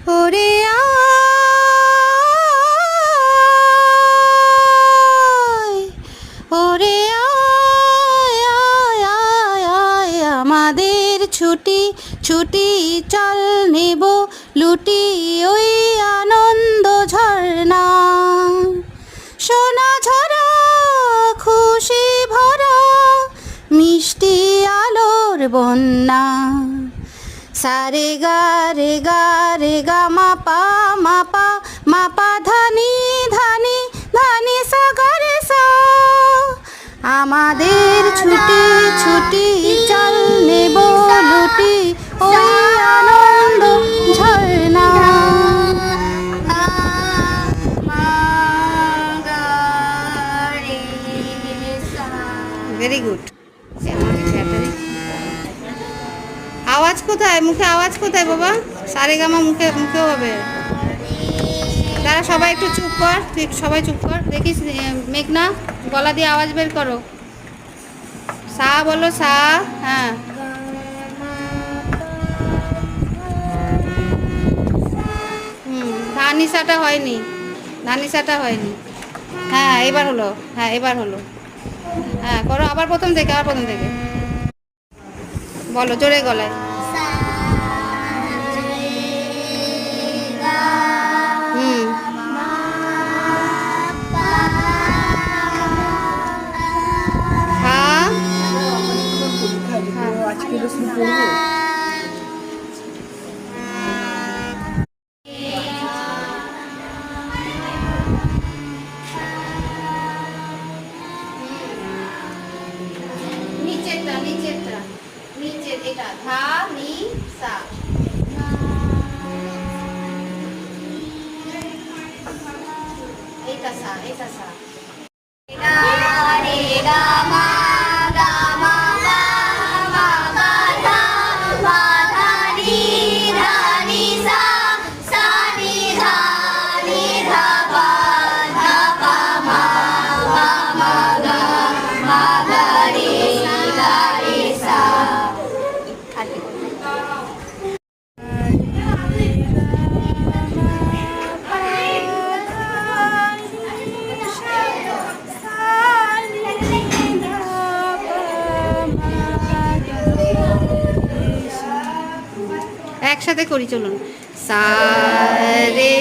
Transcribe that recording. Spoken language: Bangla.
ওরে ওরে আমাদের ছুটি ছুটি চল নেব লুটি ওই আনন্দ ঝর্ণা সোনা ঝরা খুশি ভরা মিষ্টি আলোর বন্যা সারে গা রে গা রে গা মা পা মা পা ধানি ধানি ধানি সা গা রে সা আমাদের ছুটি ছুটি চল নেব লুটি ওই আনন্দ ঝর্ণা। Very good. আওয়াজ কোথায়? মুখে আওয়াজ কোথায় বাবা? সারেগামা মুখে মুখেও হবে। তারা সবাই একটু চুপ কর, তুই সবাই চুপ কর। দেখিস মেঘনা গলা দিয়ে আওয়াজ বের করো। সা বলো সা। হ্যাঁ ধানিসাটা হয়নি, ধানিসাটা হয়নি। হ্যাঁ এবার হলো, হ্যাঁ এবার হলো। হ্যাঁ করো আবার প্রথম থেকে, আবার প্রথম থেকে বলো জোরে গলায়। নিচেরটা নিচেরটা নিচের এটা ধা নি সা। এটা সা, এটা সা। এটা রে গা মা গা মা মা মা মা ধা মা ধা নি ধা নি সা সা নি ধা পা ধা পা মা মা মা গা রে সা। একসাথে করি চলুন। সা রে